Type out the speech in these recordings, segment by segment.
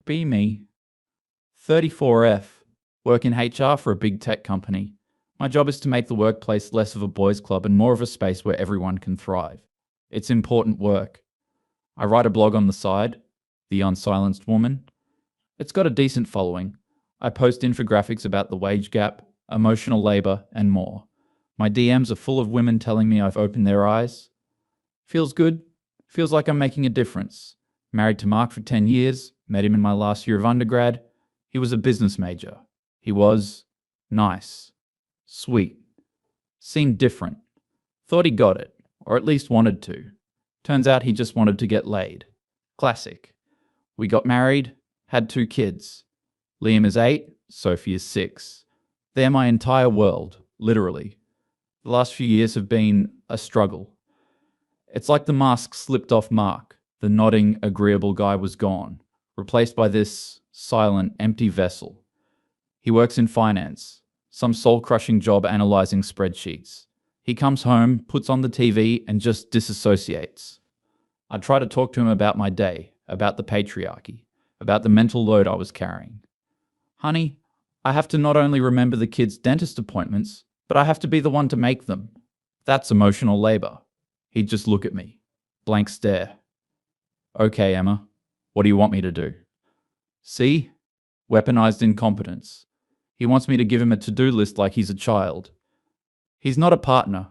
Be me. 34F. Work in HR for a big tech company. My job is to make the workplace less of a boys' club and more of a space where everyone can thrive. It's important work. I write a blog on the side, The Unsilenced Woman. It's got a decent following. I post infographics about the wage gap, emotional labour, and more. My DMs are full of women telling me I've opened their eyes. Feels good. Feels like I'm making a difference. Married to Mark for 10 years, met him in my last year of undergrad. He was a business major. He was nice, sweet, seemed different. Thought he got it, or at least wanted to. Turns out he just wanted to get laid. Classic. We got married, had 2 kids. Liam is 8, Sophie is 6. They're my entire world, literally. The last few years have been a struggle. It's like the mask slipped off Mark. The nodding, agreeable guy was gone, replaced by this silent, empty vessel. He works in finance, some soul-crushing job analysing spreadsheets. He comes home, puts on the TV, and just disassociates. I try to talk to him about my day, about the patriarchy, about the mental load I was carrying. Honey, I have to not only remember the kids' dentist appointments, but I have to be the one to make them. That's emotional labour. He'd just look at me. Blank stare. Okay, Emma, what do you want me to do? See? Weaponized incompetence. He wants me to give him a to-do list like he's a child. He's not a partner.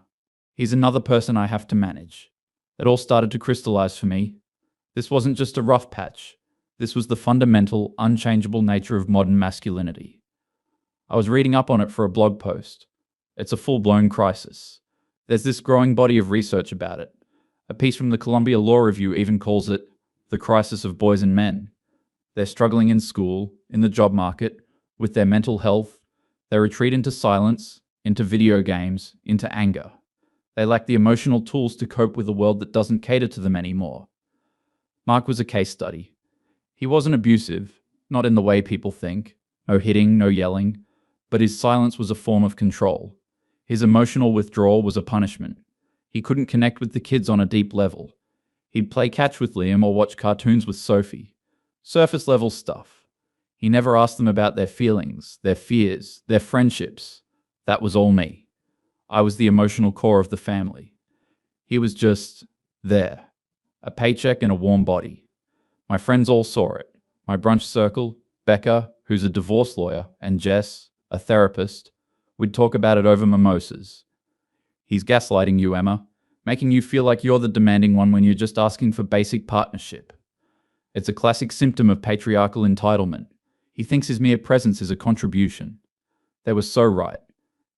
He's another person I have to manage. It all started to crystallize for me. This wasn't just a rough patch. This was the fundamental, unchangeable nature of modern masculinity. I was reading up on it for a blog post. It's a full-blown crisis. There's this growing body of research about it. A piece from the Columbia Law Review even calls it the crisis of boys and men. They're struggling in school, in the job market, with their mental health. They retreat into silence, into video games, into anger. They lack the emotional tools to cope with a world that doesn't cater to them anymore. Mark was a case study. He wasn't abusive, not in the way people think. No hitting, no yelling. But his silence was a form of control. His emotional withdrawal was a punishment. He couldn't connect with the kids on a deep level. He'd play catch with Liam or watch cartoons with Sophie. Surface level stuff. He never asked them about their feelings, their fears, their friendships. That was all me. I was the emotional core of the family. He was just there. A paycheck and a warm body. My friends all saw it. My brunch circle, Becca, who's a divorce lawyer, and Jess, a therapist, we'd talk about it over mimosas. He's gaslighting you, Emma, making you feel like you're the demanding one when you're just asking for basic partnership. It's a classic symptom of patriarchal entitlement. He thinks his mere presence is a contribution. They were so right.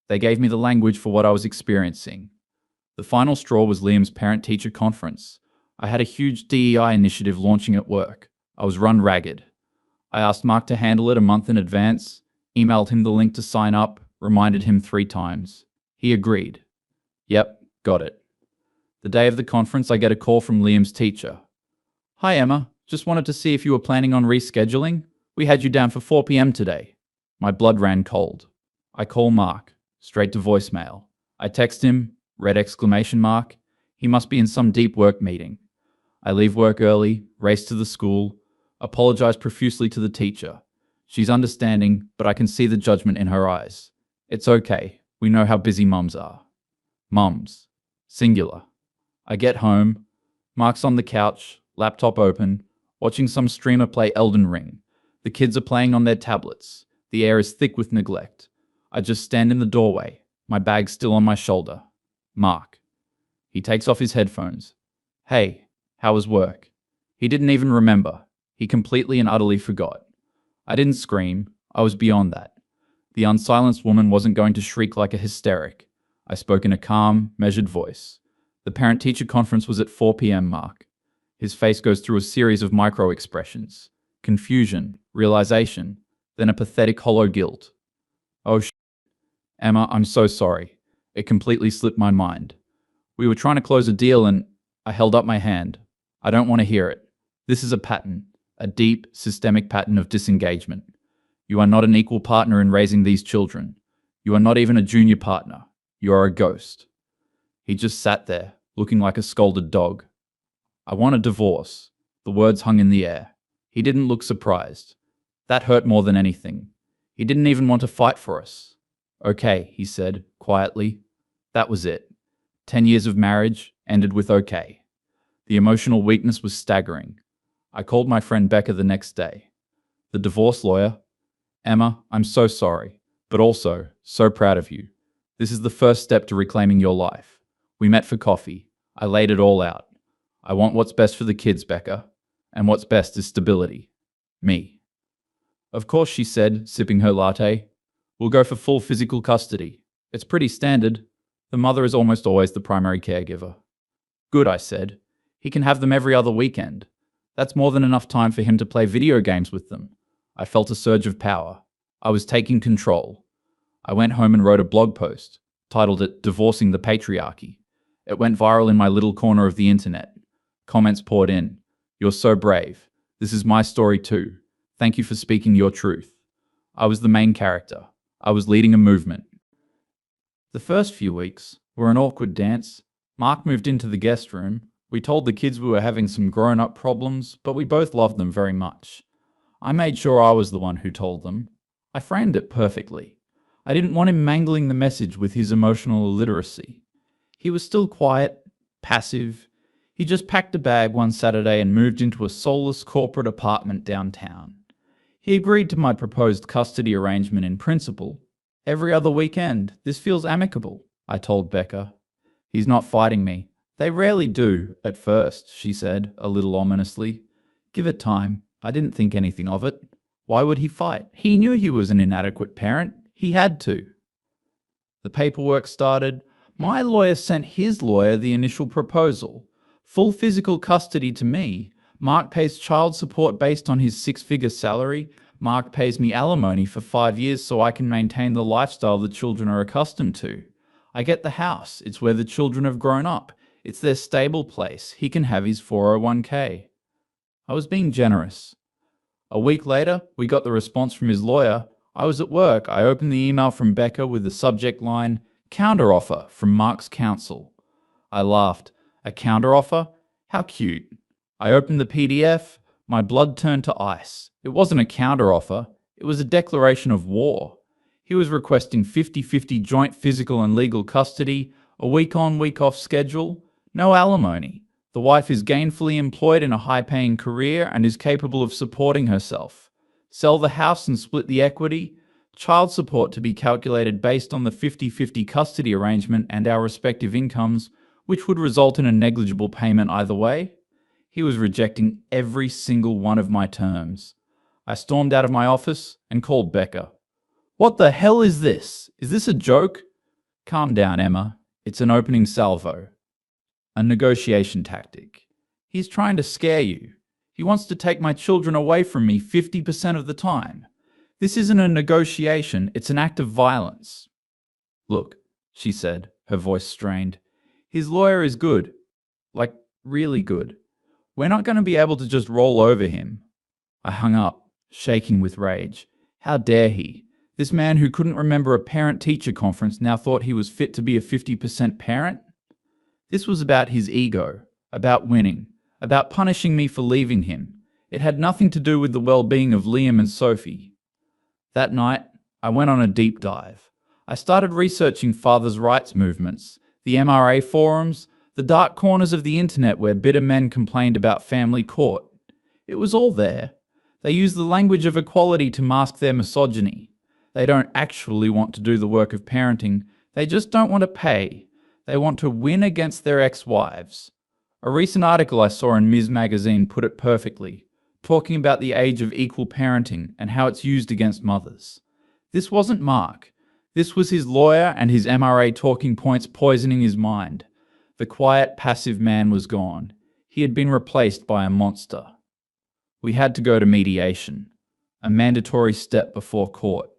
They gave me the language for what I was experiencing. The final straw was Liam's parent-teacher conference. I had a huge DEI initiative launching at work. I was run ragged. I asked Mark to handle it a month in advance, emailed him the link to sign up, reminded him 3 times. He agreed. Yep, got it. The day of the conference, I get a call from Liam's teacher. Hi, Emma. Just wanted to see if you were planning on rescheduling. We had you down for 4 p.m. today. My blood ran cold. I call Mark, straight to voicemail. I text him, red exclamation mark. He must be in some deep work meeting. I leave work early, race to the school, apologize profusely to the teacher. She's understanding, but I can see the judgment in her eyes. It's okay. We know how busy mums are. Mums. Singular. I get home. Mark's on the couch, laptop open, watching some streamer play Elden Ring. The kids are playing on their tablets. The air is thick with neglect. I just stand in the doorway, my bag still on my shoulder. Mark. He takes off his headphones. Hey, how was work? He didn't even remember. He completely and utterly forgot. I didn't scream. I was beyond that. The unsilenced woman wasn't going to shriek like a hysteric. I spoke in a calm, measured voice. The parent-teacher conference was at 4 p.m. Mark. His face goes through a series of micro-expressions. Confusion, realization, then a pathetic hollow guilt. Oh Emma, I'm so sorry. It completely slipped my mind. We were trying to close a deal and I held up my hand. I don't want to hear it. This is a pattern, a deep, systemic pattern of disengagement. You are not an equal partner in raising these children. You are not even a junior partner. You are a ghost. He just sat there, looking like a scolded dog. I want a divorce. The words hung in the air. He didn't look surprised. That hurt more than anything. He didn't even want to fight for us. Okay, he said, quietly. That was it. 10 years of marriage ended with okay. The emotional weakness was staggering. I called my friend Becca the next day. The divorce lawyer. Emma, I'm so sorry, but also so proud of you. This is the first step to reclaiming your life. We met for coffee. I laid it all out. I want what's best for the kids, Becca. And what's best is stability. Me. Of course, she said, sipping her latte. We'll go for full physical custody. It's pretty standard. The mother is almost always the primary caregiver. Good, I said. He can have them every other weekend. That's more than enough time for him to play video games with them. I felt a surge of power. I was taking control. I went home and wrote a blog post, titled it Divorcing the Patriarchy. It went viral in my little corner of the internet. Comments poured in. You're so brave. This is my story too. Thank you for speaking your truth. I was the main character. I was leading a movement. The first few weeks were an awkward dance. Mark moved into the guest room. We told the kids we were having some grown-up problems, but we both loved them very much. I made sure I was the one who told them. I framed it perfectly. I didn't want him mangling the message with his emotional illiteracy. He was still quiet, passive. He just packed a bag one Saturday and moved into a soulless corporate apartment downtown. He agreed to my proposed custody arrangement in principle. Every other weekend, this feels amicable, I told Becca. He's not fighting me. They rarely do, at first, she said, a little ominously. Give it time. I didn't think anything of it. Why would he fight? He knew he was an inadequate parent. He had to. The paperwork started. My lawyer sent his lawyer the initial proposal. Full physical custody to me. Mark pays child support based on his 6-figure salary. Mark pays me alimony for 5 years so I can maintain the lifestyle the children are accustomed to. I get the house. It's where the children have grown up. It's their stable place. He can have his 401k. I was being generous. A week later, we got the response from his lawyer. I was at work. I opened the email from Becca with the subject line, counteroffer from Mark's counsel. I laughed. A counteroffer? How cute. I opened the PDF. My blood turned to ice. It wasn't a counteroffer. It was a declaration of war. He was requesting 50-50 joint physical and legal custody, a week-on, week-off schedule, no alimony. The wife is gainfully employed in a high-paying career and is capable of supporting herself. Sell the house and split the equity. Child support to be calculated based on the 50-50 custody arrangement and our respective incomes, which would result in a negligible payment either way. He was rejecting every single one of my terms. I stormed out of my office and called Becca. What the hell is this? Is this a joke? Calm down, Emma. It's an opening salvo. A negotiation tactic. He's trying to scare you. He wants to take my children away from me 50% of the time. This isn't a negotiation, it's an act of violence. Look, she said, her voice strained. His lawyer is good. Like, really good. We're not going to be able to just roll over him. I hung up, shaking with rage. How dare he? This man who couldn't remember a parent-teacher conference now thought he was fit to be a 50% parent? This was about his ego, about winning, about punishing me for leaving him. It had nothing to do with the well-being of Liam and Sophie. That night, I went on a deep dive. I started researching fathers' rights movements, the MRA forums, the dark corners of the internet where bitter men complained about family court. It was all there. They use the language of equality to mask their misogyny. They don't actually want to do the work of parenting. They just don't want to pay. They want to win against their ex-wives. A recent article I saw in Ms. Magazine put it perfectly, talking about the age of equal parenting and how it's used against mothers. This wasn't Mark. This was his lawyer and his MRA talking points poisoning his mind. The quiet, passive man was gone. He had been replaced by a monster. We had to go to mediation, a mandatory step before court.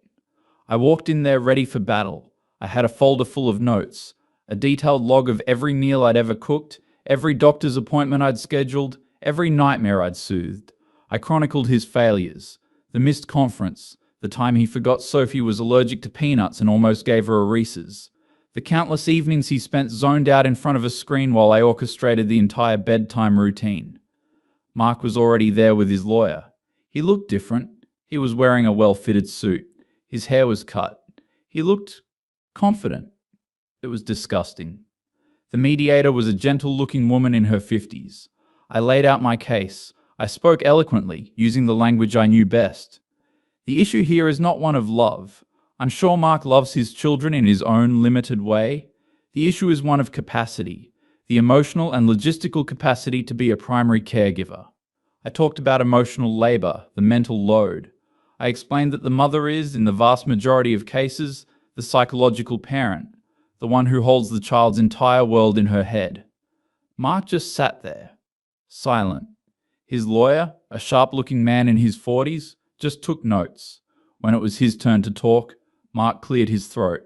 I walked in there ready for battle. I had a folder full of notes, a detailed log of every meal I'd ever cooked, every doctor's appointment I'd scheduled, every nightmare I'd soothed. I chronicled his failures, the missed conference, the time he forgot Sophie was allergic to peanuts and almost gave her a Reese's, the countless evenings he spent zoned out in front of a screen while I orchestrated the entire bedtime routine. Mark was already there with his lawyer. He looked different. He was wearing a well-fitted suit. His hair was cut. He looked confident. It was disgusting. The mediator was a gentle-looking woman in her 50s. I laid out my case. I spoke eloquently, using the language I knew best. The issue here is not one of love. I'm sure Mark loves his children in his own limited way. The issue is one of capacity, the emotional and logistical capacity to be a primary caregiver. I talked about emotional labor, the mental load. I explained that the mother is, in the vast majority of cases, the psychological parent, the one who holds the child's entire world in her head. Mark just sat there, silent. His lawyer, a sharp-looking man in his 40s, just took notes. When it was his turn to talk, Mark cleared his throat.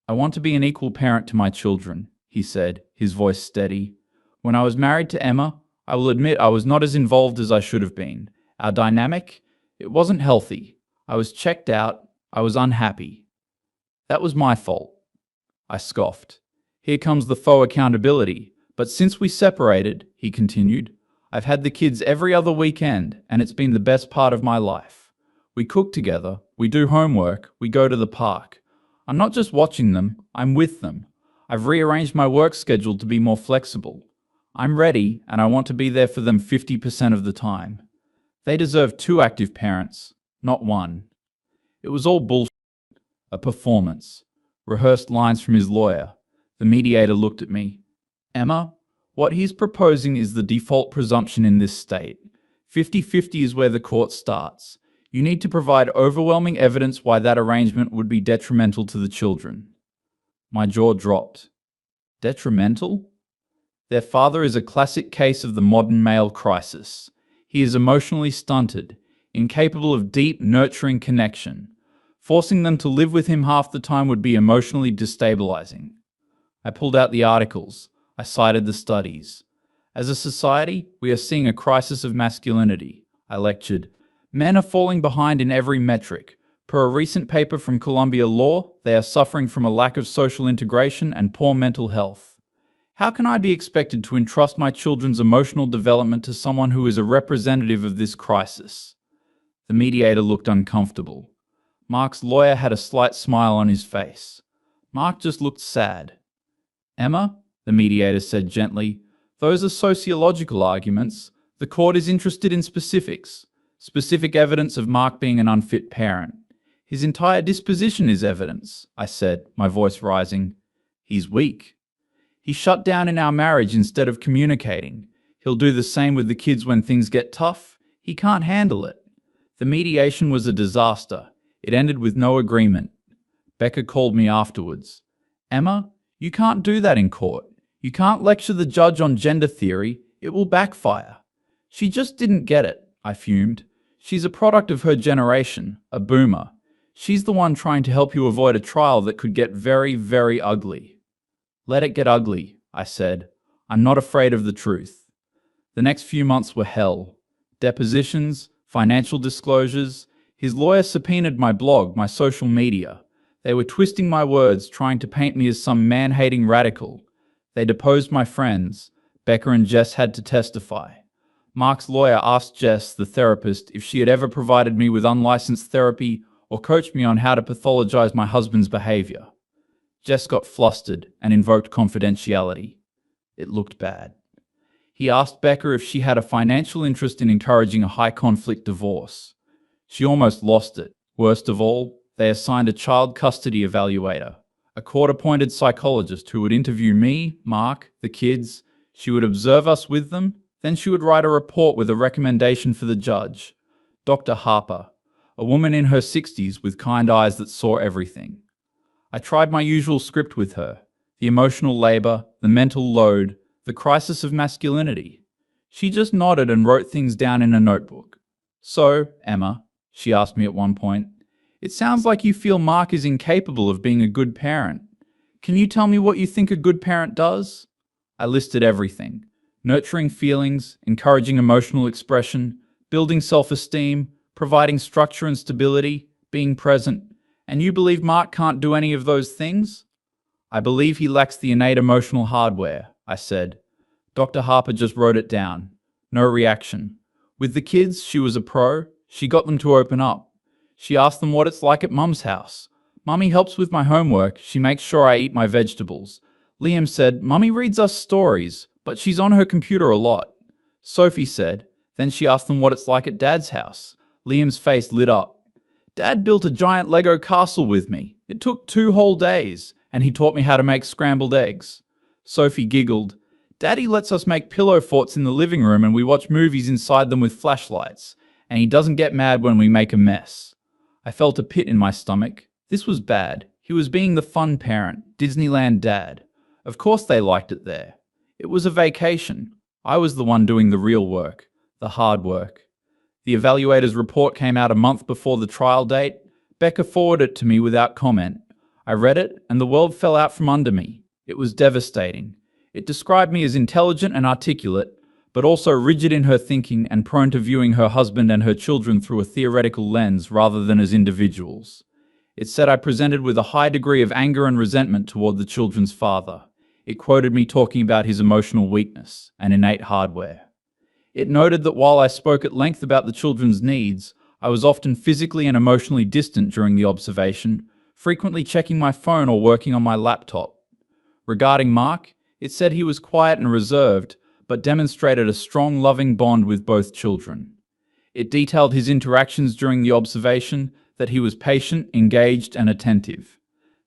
"I want to be an equal parent to my children," he said, his voice steady. "When I was married to Emma, I will admit I was not as involved as I should have been. Our dynamic, it wasn't healthy. I was checked out. I was unhappy. That was my fault." I scoffed. "Here comes the faux accountability. But since we separated," he continued, "I've had the kids every other weekend, and it's been the best part of my life. We cook together, we do homework, we go to the park. I'm not just watching them, I'm with them. I've rearranged my work schedule to be more flexible. I'm ready, and I want to be there for them 50% of the time. They deserve 2 active parents, not 1. It was all bullshit. A performance. Rehearsed lines from his lawyer. The mediator looked at me. "Emma, what he's proposing is the default presumption in this state. 50-50 is where the court starts. You need to provide overwhelming evidence why that arrangement would be detrimental to the children." My jaw dropped. Detrimental? Their father is a classic case of the modern male crisis. He is emotionally stunted, incapable of deep, nurturing connection. Forcing them to live with him half the time would be emotionally destabilizing. I pulled out the articles. I cited the studies. "As a society, we are seeing a crisis of masculinity," I lectured. "Men are falling behind in every metric. Per a recent paper from Columbia Law, they are suffering from a lack of social integration and poor mental health. How can I be expected to entrust my children's emotional development to someone who is a representative of this crisis?" The mediator looked uncomfortable. Mark's lawyer had a slight smile on his face. Mark just looked sad. "Emma," the mediator said gently, "those are sociological arguments. The court is interested in specifics. Specific evidence of Mark being an unfit parent. His entire disposition is evidence," I said, my voice rising. "He's weak. He shut down in our marriage instead of communicating. He'll do the same with the kids when things get tough. He can't handle it." The mediation was a disaster. It ended with no agreement. Becca called me afterwards. "Emma, you can't do that in court. You can't lecture the judge on gender theory. It will backfire." "She just didn't get it," I fumed. "She's a product of her generation, a boomer. She's the one trying to help you avoid a trial that could get very, very ugly." "Let it get ugly," I said. "I'm not afraid of the truth." The next few months were hell. Depositions, financial disclosures. His lawyer subpoenaed my blog, my social media. They were twisting my words, trying to paint me as some man-hating radical. They deposed my friends. Becca and Jess had to testify. Mark's lawyer asked Jess, the therapist, if she had ever provided me with unlicensed therapy or coached me on how to pathologize my husband's behavior. Jess got flustered and invoked confidentiality. It looked bad. He asked Becca if she had a financial interest in encouraging a high-conflict divorce. She almost lost it. Worst of all, they assigned a child custody evaluator, a court-appointed psychologist who would interview me, Mark, the kids. She would observe us with them, then she would write a report with a recommendation for the judge. Dr. Harper, a woman in her 60s with kind eyes that saw everything. I tried my usual script with her, the emotional labor, the mental load, the crisis of masculinity. She just nodded and wrote things down in a notebook. "So, Emma," she asked me at one point, "it sounds like you feel Mark is incapable of being a good parent. Can you tell me what you think a good parent does?" I listed everything. Nurturing feelings, encouraging emotional expression, building self-esteem, providing structure and stability, being present. "And you believe Mark can't do any of those things?" "I believe he lacks the innate emotional hardware," I said. Dr. Harper just wrote it down. No reaction. With the kids, she was a pro. She got them to open up. She asked them what it's like at Mum's house. Mummy helps with my homework. She makes sure I eat my vegetables. Liam said, Mummy reads us stories, but she's on her computer a lot. Sophie said, then she asked them what it's like at Dad's house. Liam's face lit up. Dad built a giant Lego castle with me. It took 2 whole days, and he taught me how to make scrambled eggs. Sophie giggled. Daddy lets us make pillow forts in the living room and we watch movies inside them with flashlights, and he doesn't get mad when we make a mess. I felt a pit in my stomach. This was bad. He was being the fun parent, Disneyland dad. Of course they liked it there. It was a vacation. I was the one doing the real work, the hard work. The evaluator's report came out a month before the trial date. Becca forwarded it to me without comment. I read it, and the world fell out from under me. It was devastating. It described me as intelligent and articulate, but also rigid in her thinking and prone to viewing her husband and her children through a theoretical lens rather than as individuals. It said I presented with a high degree of anger and resentment toward the children's father. It quoted me talking about his emotional weakness and innate hardware. It noted that while I spoke at length about the children's needs, I was often physically and emotionally distant during the observation, frequently checking my phone or working on my laptop. Regarding Mark, it said he was quiet and reserved, but demonstrated a strong, loving bond with both children. It detailed his interactions during the observation, that he was patient, engaged, and attentive,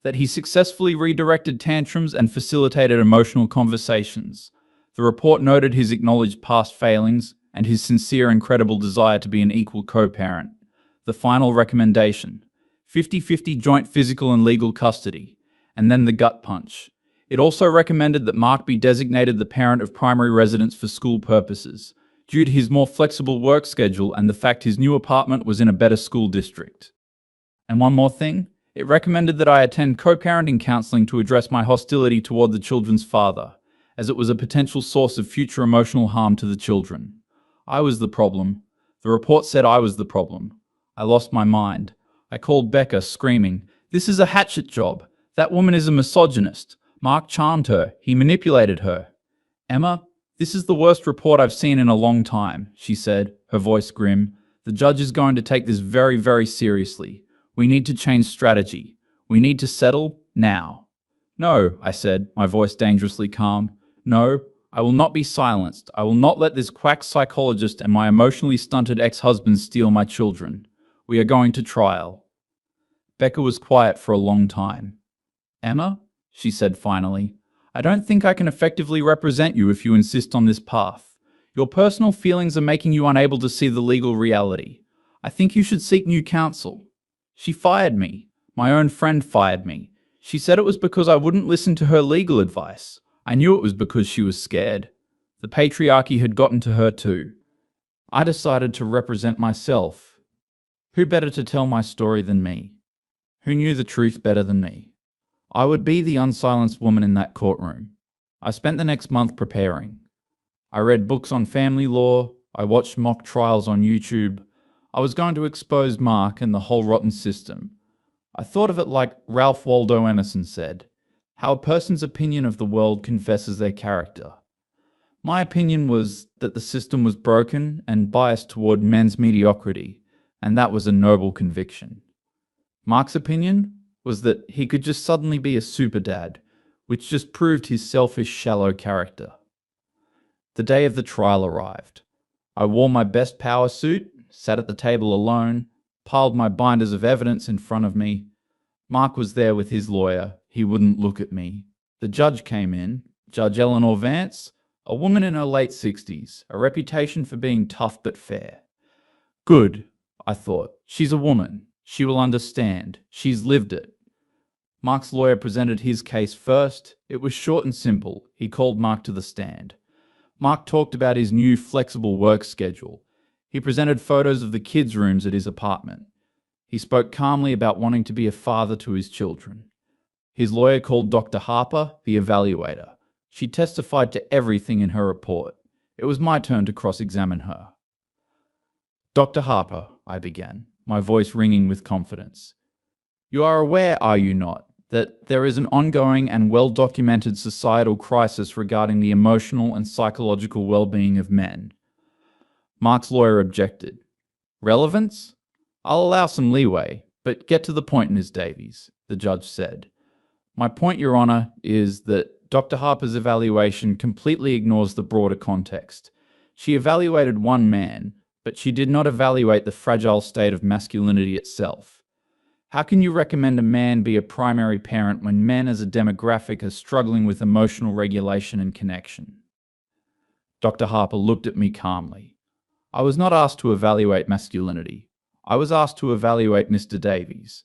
that he successfully redirected tantrums and facilitated emotional conversations. The report noted his acknowledged past failings and his sincere and credible desire to be an equal co-parent. The final recommendation: 50-50 joint physical and legal custody, and then the gut punch. It also recommended that Mark be designated the parent of primary residence for school purposes, due to his more flexible work schedule and the fact his new apartment was in a better school district. And one more thing, it recommended that I attend co-parenting counseling to address my hostility toward the children's father, as it was a potential source of future emotional harm to the children. I was the problem. The report said I was the problem. I lost my mind. I called Becca, screaming, "This is a hatchet job. That woman is a misogynist. Mark charmed her. He manipulated her." "Emma, this is the worst report I've seen in a long time," she said, her voice grim. "The judge is going to take this very, very seriously. We need to change strategy. We need to settle now." "No," I said, my voice dangerously calm. "No, I will not be silenced. I will not let this quack psychologist and my emotionally stunted ex-husband steal my children. We are going to trial." Becca was quiet for a long time. "Emma," she said finally, "I don't think I can effectively represent you if you insist on this path. Your personal feelings are making you unable to see the legal reality. I think you should seek new counsel." She fired me. My own friend fired me. She said it was because I wouldn't listen to her legal advice. I knew it was because she was scared. The patriarchy had gotten to her too. I decided to represent myself. Who better to tell my story than me? Who knew the truth better than me? I would be the unsilenced woman in that courtroom. I spent the next month preparing. I read books on family law. I watched mock trials on YouTube. I was going to expose Mark and the whole rotten system. I thought of it like Ralph Waldo Emerson said, how a person's opinion of the world confesses their character. My opinion was that the system was broken and biased toward men's mediocrity, and that was a noble conviction. Mark's opinion was that he could just suddenly be a super dad, which just proved his selfish, shallow character. The day of the trial arrived. I wore my best power suit, sat at the table alone, piled my binders of evidence in front of me. Mark was there with his lawyer. He wouldn't look at me. The judge came in, Judge Eleanor Vance, a woman in her late 60s, a reputation for being tough but fair. Good, I thought. She's a woman. She will understand. She's lived it. Mark's lawyer presented his case first. It was short and simple. He called Mark to the stand. Mark talked about his new flexible work schedule. He presented photos of the kids' rooms at his apartment. He spoke calmly about wanting to be a father to his children. His lawyer called Dr. Harper, the evaluator. She testified to everything in her report. It was my turn to cross-examine her. "Dr. Harper," I began, my voice ringing with confidence. "You are aware, are you not, that there is an ongoing and well-documented societal crisis regarding the emotional and psychological well-being of men?" Mark's lawyer objected. Relevance? I'll allow some leeway, but get to the point, Ms. Davies, the judge said. My point, Your Honour, is that Dr. Harper's evaluation completely ignores the broader context. She evaluated one man, but she did not evaluate the fragile state of masculinity itself. How can you recommend a man be a primary parent when men as a demographic are struggling with emotional regulation and connection? Dr. Harper looked at me calmly. I was not asked to evaluate masculinity. I was asked to evaluate Mr. Davies.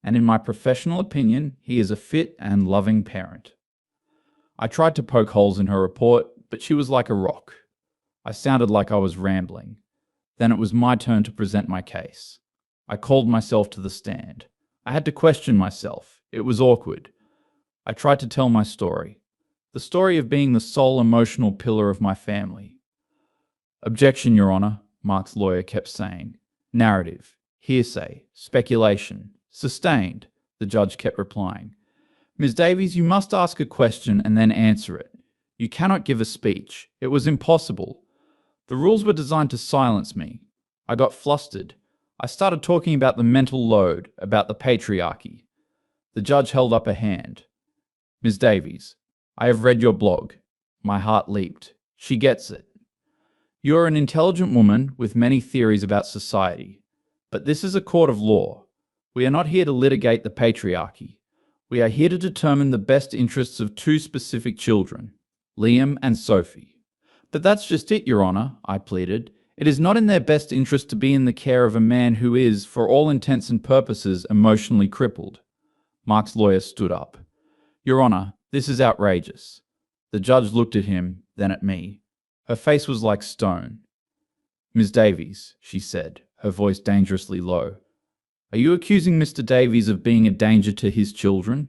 And in my professional opinion, he is a fit and loving parent. I tried to poke holes in her report, but she was like a rock. I sounded like I was rambling. Then it was my turn to present my case. I called myself to the stand. I had to question myself. It was awkward. I tried to tell my story. The story of being the sole emotional pillar of my family. Objection, Your Honour, Mark's lawyer kept saying. Narrative, hearsay, speculation. Sustained, the judge kept replying. Ms. Davies, you must ask a question and then answer it. You cannot give a speech. It was impossible. The rules were designed to silence me. I got flustered. I started talking about the mental load, about the patriarchy. The judge held up a hand. Ms. Davies, I have read your blog. My heart leaped. She gets it. You are an intelligent woman with many theories about society. But this is a court of law. We are not here to litigate the patriarchy. We are here to determine the best interests of two specific children, Liam and Sophie. But that's just it, Your Honour, I pleaded. It is not in their best interest to be in the care of a man who is, for all intents and purposes, emotionally crippled. Mark's lawyer stood up. Your Honour, this is outrageous. The judge looked at him, then at me. Her face was like stone. Ms. Davies, she said, her voice dangerously low. Are you accusing Mr. Davies of being a danger to his children?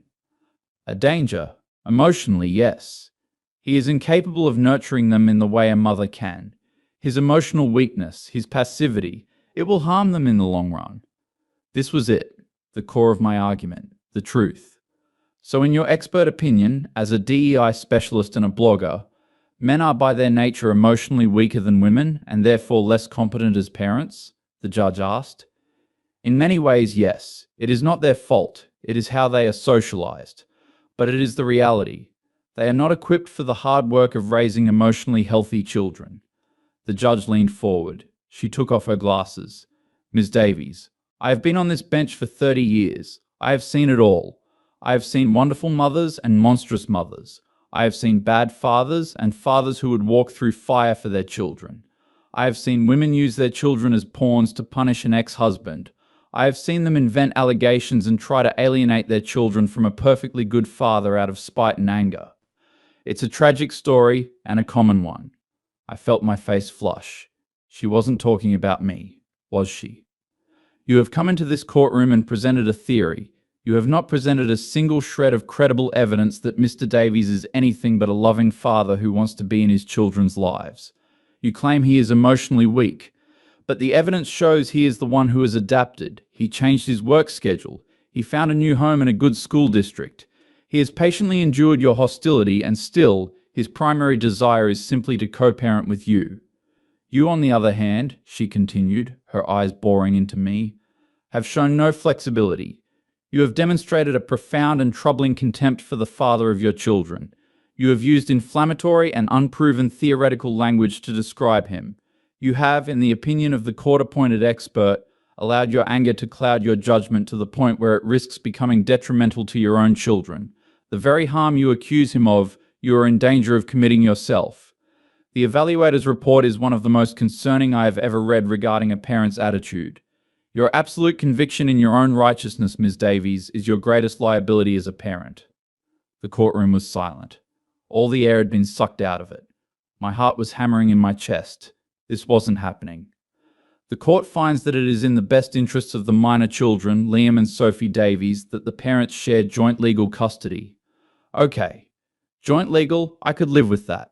A danger? Emotionally, yes. He is incapable of nurturing them in the way a mother can. His emotional weakness, his passivity, it will harm them in the long run. This was it, the core of my argument, the truth. So in your expert opinion, as a DEI specialist and a blogger, men are by their nature emotionally weaker than women and therefore less competent as parents? The judge asked. In many ways, yes. It is not their fault. It is how they are socialized. But it is the reality. They are not equipped for the hard work of raising emotionally healthy children. The judge leaned forward. She took off her glasses. Ms. Davies, I have been on this bench for 30 years. I have seen it all. I have seen wonderful mothers and monstrous mothers. I have seen bad fathers and fathers who would walk through fire for their children. I have seen women use their children as pawns to punish an ex-husband. I have seen them invent allegations and try to alienate their children from a perfectly good father out of spite and anger. It's a tragic story and a common one. I felt my face flush. She wasn't talking about me, was she? You have come into this courtroom and presented a theory. You have not presented a single shred of credible evidence that Mr. Davies is anything but a loving father who wants to be in his children's lives. You claim he is emotionally weak. But the evidence shows he is the one who has adapted. He changed his work schedule. He found a new home in a good school district. He has patiently endured your hostility and still, his primary desire is simply to co-parent with you. You, on the other hand, she continued, her eyes boring into me, have shown no flexibility. You have demonstrated a profound and troubling contempt for the father of your children. You have used inflammatory and unproven theoretical language to describe him. You have, in the opinion of the court-appointed expert, allowed your anger to cloud your judgment to the point where it risks becoming detrimental to your own children. The very harm you accuse him of, you are in danger of committing yourself. The evaluator's report is one of the most concerning I have ever read regarding a parent's attitude. Your absolute conviction in your own righteousness, Ms. Davies, is your greatest liability as a parent. The courtroom was silent. All the air had been sucked out of it. My heart was hammering in my chest. This wasn't happening. The court finds that it is in the best interests of the minor children, Liam and Sophie Davies, that the parents share joint legal custody. Okay, joint legal, I could live with that.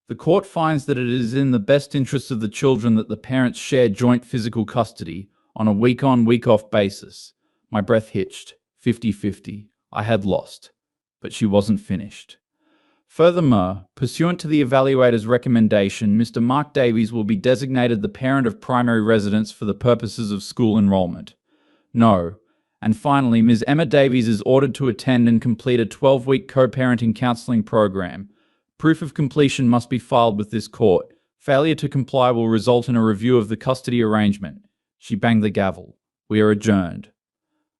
The court finds that it is in the best interests of the children that the parents share joint physical custody on a week-on, week-off basis. My breath hitched. 50-50. I had lost. But she wasn't finished. Furthermore, pursuant to the evaluator's recommendation, Mr. Mark Davies will be designated the parent of primary residence for the purposes of school enrollment. No. And finally, Ms. Emma Davies is ordered to attend and complete a 12-week co-parenting counseling program. Proof of completion must be filed with this court. Failure to comply will result in a review of the custody arrangement. She banged the gavel. We are adjourned.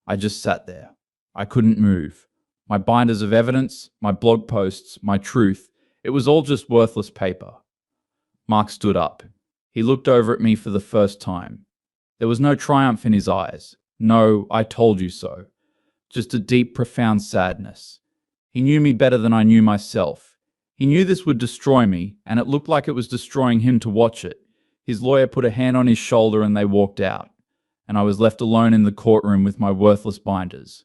I just sat there. I couldn't move. My binders of evidence, my blog posts, my truth, it was all just worthless paper. Mark stood up. He looked over at me for the first time. There was no triumph in his eyes. No, I told you so. Just a deep, profound sadness. He knew me better than I knew myself. He knew this would destroy me, and it looked like it was destroying him to watch it. His lawyer put a hand on his shoulder and they walked out, and I was left alone in the courtroom with my worthless binders.